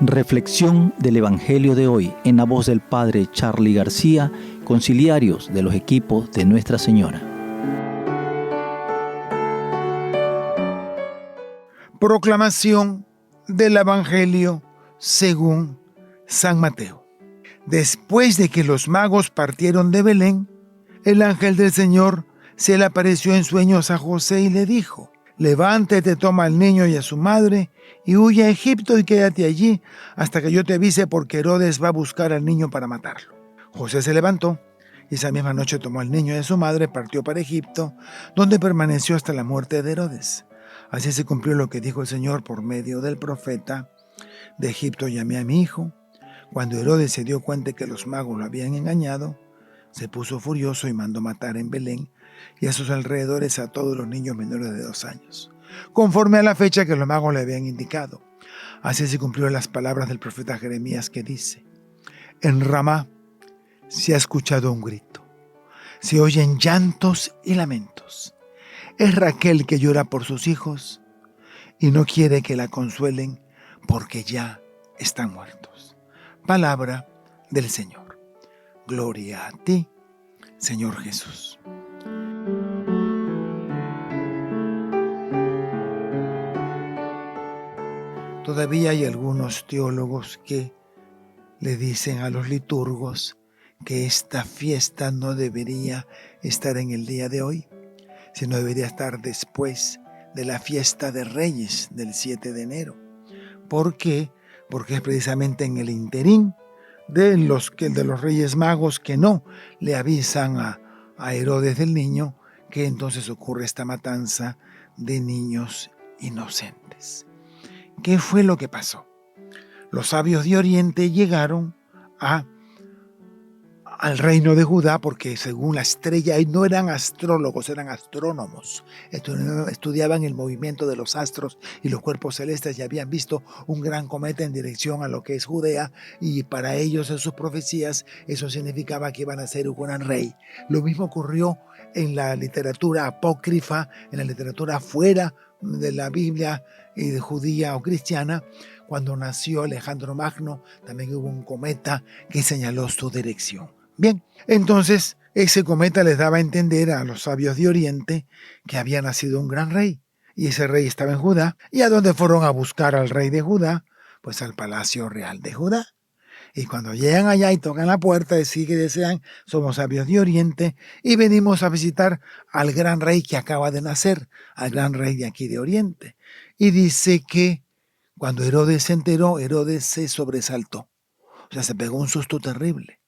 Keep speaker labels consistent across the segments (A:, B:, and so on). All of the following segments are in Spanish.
A: Reflexión del Evangelio de hoy en la voz del Padre Charly García, conciliarios de los equipos de Nuestra Señora.
B: Proclamación del Evangelio según San Mateo. Después de que los magos partieron de Belén, el ángel del Señor se le apareció en sueños a José y le dijo: levántate, toma al niño y a su madre y huye a Egipto y quédate allí hasta que yo te avise, porque Herodes va a buscar al niño para matarlo. José se levantó y esa misma noche tomó al niño y a su madre, partió para Egipto, donde permaneció hasta la muerte de Herodes. Así se cumplió lo que dijo el Señor por medio del profeta: de Egipto llamé a mi hijo. Cuando Herodes se dio cuenta que los magos lo habían engañado, se puso furioso y mandó matar en Belén y a sus alrededores a todos los niños menores de 2 años, conforme a la fecha que los magos le habían indicado. Así se cumplieron las palabras del profeta Jeremías, que dice: en Ramá se ha escuchado un grito, se oyen llantos y lamentos. Es Raquel que llora por sus hijos y no quiere que la consuelen porque ya están muertos. Palabra del Señor. Gloria a ti, Señor Jesús. Todavía hay algunos teólogos que le dicen a los liturgos que esta fiesta no debería estar en el día de hoy, sino debería estar después de la fiesta de Reyes del 7 de enero. ¿Por qué? Porque es precisamente en el interín de los Reyes Magos que no le avisan a Herodes del niño, que entonces ocurre esta matanza de niños inocentes. ¿Qué fue lo que pasó? Los sabios de Oriente llegaron al reino de Judá, porque según la estrella, no eran astrólogos, eran astrónomos. Estudiaban el movimiento de los astros y los cuerpos celestes y habían visto un gran cometa en dirección a lo que es Judea, y para ellos, en sus profecías, eso significaba que iban a ser un gran rey. Lo mismo ocurrió en la literatura apócrifa, en la literatura fuera de la Biblia de judía o cristiana. Cuando nació Alejandro Magno, también hubo un cometa que señaló su dirección. Bien, entonces ese cometa les daba a entender a los sabios de Oriente que había nacido un gran rey, y ese rey estaba en Judá. ¿Y a dónde fueron a buscar al rey de Judá? Pues al palacio real de Judá. Y cuando llegan allá y tocan la puerta, decir que desean: somos sabios de Oriente y venimos a visitar al gran rey que acaba de nacer, al gran rey de aquí de Oriente. Y dice que cuando Herodes se enteró, Herodes se sobresaltó. O sea, se pegó un susto terrible.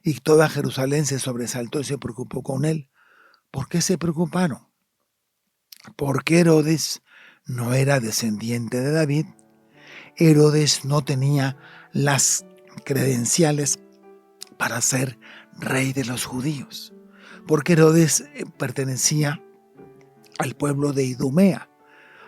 B: Y toda Jerusalén se sobresaltó y se preocupó con él. ¿Por qué se preocuparon? Porque Herodes no era descendiente de David. Herodes no tenía las credenciales para ser rey de los judíos, porque Herodes pertenecía al pueblo de Idumea,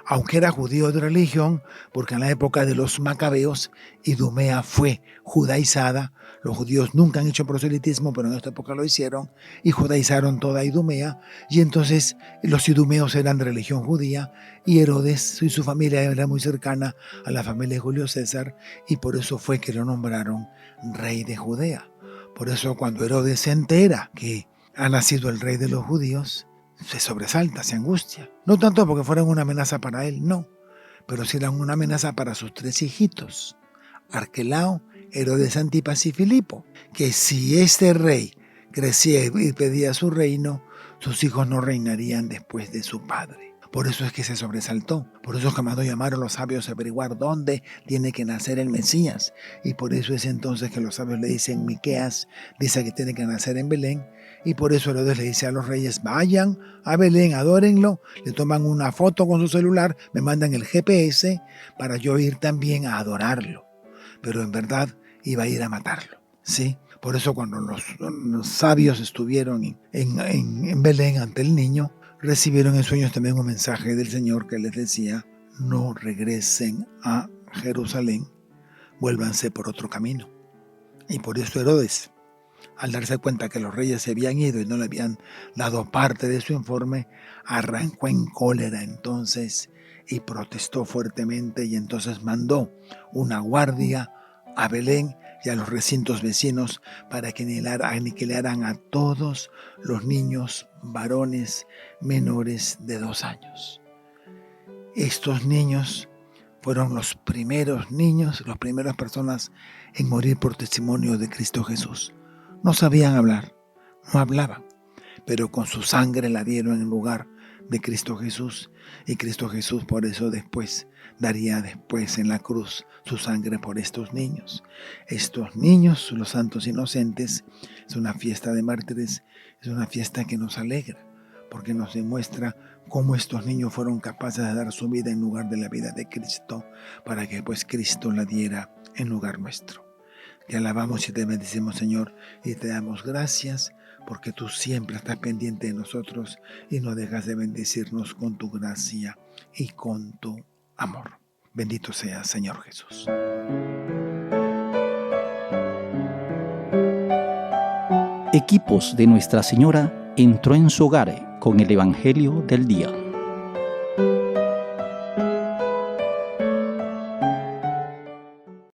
B: aunque era judío de religión, porque en la época de los macabeos Idumea fue judaizada. Los judíos nunca han hecho proselitismo, pero en esta época lo hicieron y judaizaron toda Idumea, y entonces los idumeos eran de religión judía, y Herodes y su familia era muy cercana a la familia de Julio César, y por eso fue que lo nombraron rey de Judea. Por eso cuando Herodes se entera que ha nacido el rey de los judíos, se sobresalta, se angustia. No tanto porque fueran una amenaza para él, no, pero sí eran una amenaza para sus 3 hijitos, Arquelao, Herodes Antipas y Filipo, que si este rey crecía y pedía su reino, sus hijos no reinarían después de su padre. Por eso es que se sobresaltó. Por eso es que mandó llamar a los sabios a averiguar dónde tiene que nacer el Mesías. Y por eso es entonces que los sabios le dicen: Miqueas dice que tiene que nacer en Belén. Y por eso Herodes le dice a los reyes: vayan a Belén, adórenlo, le toman una foto con su celular, me mandan el GPS para yo ir también a adorarlo. Pero en verdad iba a ir a matarlo, ¿sí? Por eso cuando los sabios estuvieron en Belén ante el niño, recibieron en sueños también un mensaje del Señor que les decía: no regresen a Jerusalén, vuélvanse por otro camino. Y por eso Herodes, al darse cuenta que los reyes se habían ido y no le habían dado parte de su informe, arrancó en cólera entonces y protestó fuertemente, y entonces mandó una guardia a Belén y a los recintos vecinos para que aniquilaran a todos los niños varones menores de 2 años. Estos niños fueron los primeros niños, las primeras personas en morir por testimonio de Cristo Jesús. No sabían hablar, no hablaban, pero con su sangre la dieron en lugar de Cristo Jesús, y Cristo Jesús por eso daría después en la cruz su sangre por estos niños. Estos niños, los santos inocentes, es una fiesta de mártires, es una fiesta que nos alegra, porque nos demuestra cómo estos niños fueron capaces de dar su vida en lugar de la vida de Cristo, para que pues Cristo la diera en lugar nuestro. Te alabamos y te bendecimos, Señor, y te damos gracias, porque tú siempre estás pendiente de nosotros y no dejas de bendecirnos con tu gracia y con tu amor. Bendito seas, Señor Jesús.
A: Equipos de Nuestra Señora entró en su hogar con el Evangelio del día.